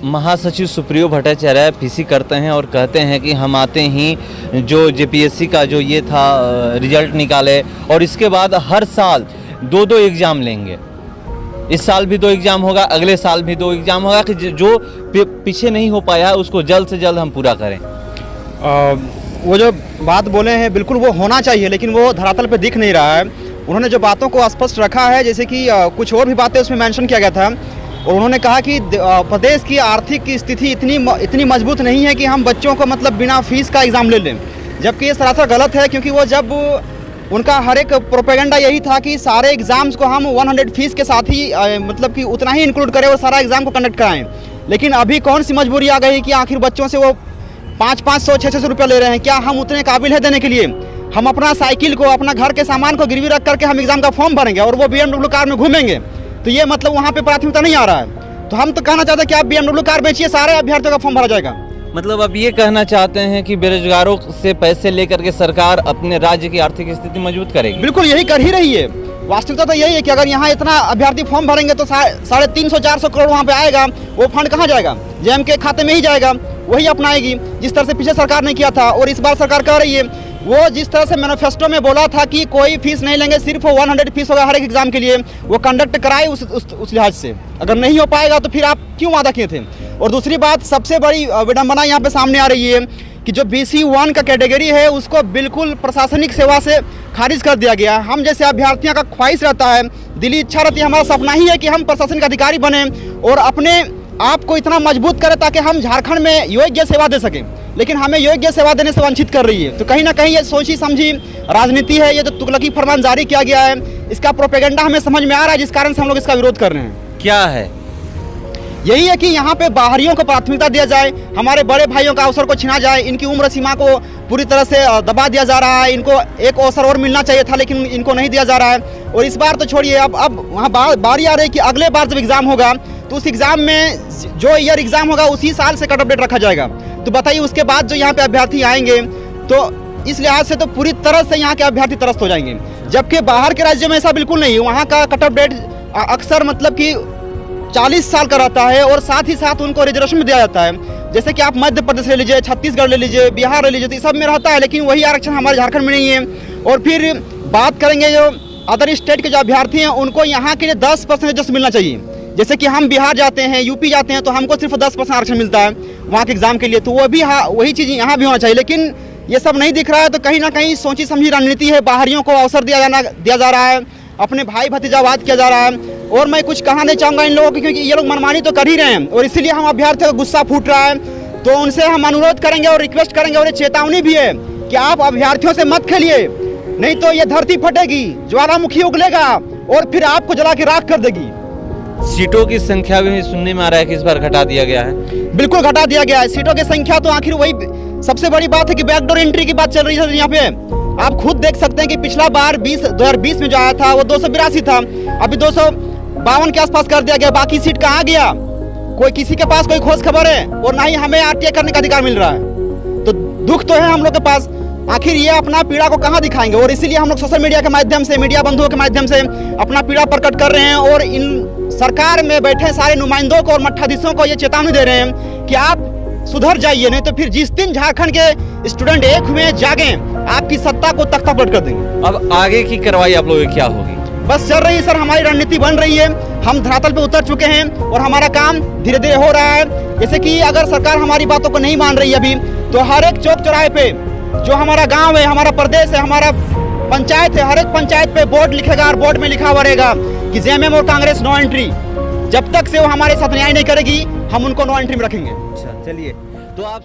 महासचिव सुप्रियो भट्टाचार्य पीसी करते हैं और कहते हैं कि हम आते ही जो जेपीएससी का जो ये था रिजल्ट निकाले और इसके बाद हर साल 2-2 एग्ज़ाम लेंगे। इस साल भी 2 एग्ज़ाम होगा, अगले साल भी 2 एग्ज़ाम होगा कि जो पीछे नहीं हो पाया है उसको जल्द से जल्द हम पूरा करें। वो जो बात बोले हैं बिल्कुल वो होना चाहिए, लेकिन वो धरातल पे दिख नहीं रहा है। उन्होंने जो बातों को स्पष्ट रखा है, जैसे कि कुछ और भी बातें उसमें मेंशन किया गया था, और उन्होंने कहा कि प्रदेश की आर्थिक स्थिति इतनी मजबूत नहीं है कि हम बच्चों को मतलब बिना फीस का एग्ज़ाम ले लें, जबकि ये सरासर गलत है। क्योंकि वो जब उनका हर एक प्रोपेगेंडा यही था कि सारे एग्ज़ाम्स को हम 100 फीस के साथ ही मतलब कि उतना ही इंक्लूड करें और सारा एग्ज़ाम को कंडक्ट कराएं। लेकिन अभी कौन सी मजबूरी आ गई कि आखिर बच्चों से वो 500-500, 600 रुपये ले रहे हैं। क्या हम उतने काबिल है देने के लिए? हम अपना साइकिल को, अपना घर के सामान को गिरवी रख करके हम एग्ज़ाम का फॉर्म भरेंगे और वो BMW कार में घूमेंगे, तो ये मतलब वहाँ पे प्राथमिकता नहीं आ रहा है। तो हम तो कहना चाहते हैं कि आप BMW कार बेचिए, सारे अभ्यर्थियों का फॉर्म भरा जाएगा। मतलब अब ये कहना चाहते हैं कि बेरोजगारों से पैसे लेकर के सरकार अपने राज्य की आर्थिक स्थिति मजबूत करेगी। बिल्कुल यही कर ही रही है। वास्तविकता तो यही है कि अगर यहाँ इतना अभ्यर्थी फॉर्म भरेंगे तो 350-400 करोड़ वहाँ पे आएगा। वो फंड कहाँ जाएगा? जेएम के खाते में ही जाएगा, वही अपनाएगी, जिस तरह से पिछले सरकार ने किया था। और इस बार सरकार कह रही है, वो जिस तरह से मैनिफेस्टो में बोला था कि कोई फीस नहीं लेंगे, सिर्फ 100 फीस होगा हर एक एग्जाम के लिए, वो कंडक्ट कराए उस लिहाज से। अगर नहीं हो पाएगा तो फिर आप क्यों वादा किए थे? और दूसरी बात, सबसे बड़ी विडंबना यहाँ पे सामने आ रही है कि जो BC1 का कैटेगरी है उसको बिल्कुल प्रशासनिक सेवा से खारिज कर दिया गया। हम जैसे अभ्यर्थियों का ख्वाहिश रहता है, दिली इच्छा रहती है, हमारा सपना ही है कि हम प्रशासनिक अधिकारी बने और अपने आप को इतना मजबूत करें ताकि हम झारखंड में योग्य सेवा दे सकें। लेकिन हमें योग्य सेवा देने से वंचित कर रही है। तो कहीं ना कहीं ये सोची समझी राजनीति है। ये जो तुगलकी फरमान जारी किया गया है, इसका प्रोपेगेंडा हमें समझ में आ रहा है, जिस कारण से हम लोग इसका विरोध कर रहे हैं। क्या है? यही है कि यहाँ पे बाहरियों को प्राथमिकता दिया जाए, हमारे बड़े भाइयों का अवसर को छीना जाए, इनकी उम्र सीमा को पूरी तरह से दबा दिया जा रहा है। इनको एक अवसर और मिलना चाहिए था, लेकिन इनको नहीं दिया जा रहा है। और इस बार तो छोड़िए, अब वहाँ बारी आ रही है कि अगले बार जब एग्ज़ाम होगा तो उस एग्ज़ाम में जो ईयर एग्ज़ाम होगा उसी साल से कट ऑफ डेट रखा जाएगा। तो बताइए उसके बाद जो यहाँ पे अभ्यर्थी आएंगे तो इस लिहाज से तो पूरी तरह से यहाँ के अभ्यर्थी त्रस्त हो जाएंगे। जबकि बाहर के राज्यों में ऐसा बिल्कुल नहीं है। वहाँ का कट ऑफ डेट अक्सर मतलब कि 40 साल का रहता है और साथ ही साथ उनको रिजर्वेशन भी दिया जाता है। जैसे कि आप मध्य प्रदेश ले लीजिए, छत्तीसगढ़ ले लीजिए, बिहार ले लीजिए, तो सब में रहता है, लेकिन वही आरक्षण हमारे झारखंड में नहीं है। और फिर बात करेंगे जो अदर स्टेट के जो अभ्यर्थी हैं उनको यहाँ के लिए 10% रिजर्वेशन मिलना चाहिए। जैसे कि हम बिहार जाते हैं, यूपी जाते हैं, तो हमको सिर्फ 10% आरक्षण मिलता है वहाँ के एग्जाम के लिए। तो वो भी वही चीज़ यहाँ भी होना चाहिए, लेकिन ये सब नहीं दिख रहा है। तो कहीं ना कहीं सोची समझी रणनीति है, बाहरियों को अवसर दिया जा रहा है, अपने भाई भतीजावाद किया जा रहा है। और मैं कुछ कहना नहीं चाहूँगा इन लोगों की, क्योंकि ये लोग मनमानी तो कर ही रहे हैं और इसीलिए हम अभ्यर्थियों का गुस्सा फूट रहा है। तो उनसे हम अनुरोध करेंगे और रिक्वेस्ट करेंगे और ये चेतावनी भी है कि आप अभ्यर्थियों से मत खेलिए, नहीं तो ये धरती फटेगी, ज्वालामुखी उगलेगा और फिर आपको जला के राख कर देगी। सीटों की संख्या भी सुनने में आ रहा है कि इस बार घटा दिया गया है। बिल्कुल घटा दिया गया है सीटों की संख्या। तो आखिर वही सबसे बड़ी बात है कि बैकडोर एंट्री की बात चल रही है यहाँ पे। आप खुद देख सकते हैं कि पिछला बार 2020 में जो आया था वो 282 था, अभी 252 के आसपास कर दिया गया। बाकी सीट कहाँ गया? कोई किसी के पास कोई खोज खबर है और ना ही हमें RTI करने का अधिकार मिल रहा है। तो दुख तो है हम लोग के पास। आखिर ये अपना पीड़ा को कहाँ दिखाएंगे? और इसीलिए हम लोग सोशल मीडिया के माध्यम से, मीडिया बंधुओं के माध्यम से अपना पीड़ा प्रकट कर रहे हैं और इन सरकार में बैठे सारे नुमाइंदों को और मठाधीशों को ये चेतावनी दे रहे हैं कि आप सुधर जाइए, नहीं तो फिर जिस दिन झारखंड के स्टूडेंट एक हुए जागें, आपकी सत्ता को तख्ता पलट कर देंगे। अब आगे की कार्रवाई आप लोगों की क्या होगी? बस चल रही है सर, हमारी रणनीति बन रही है। हम धरातल पे उतर चुके हैं और हमारा काम धीरे धीरे हो रहा है। जैसे कि अगर सरकार हमारी बातों को नहीं मान रही अभी, तो हर एक चौक चौराहे पे जो हमारा गाँव है, हमारा प्रदेश है, हमारा पंचायत है, हर एक पंचायत पे बोर्ड लिखेगा और बोर्ड में लिखा हुआ रहेगा कि JMM और कांग्रेस नो एंट्री। जब तक से वो हमारे साथ न्याय नहीं करेगी, हम उनको नो एंट्री में रखेंगे। अच्छा, चलिए तो आप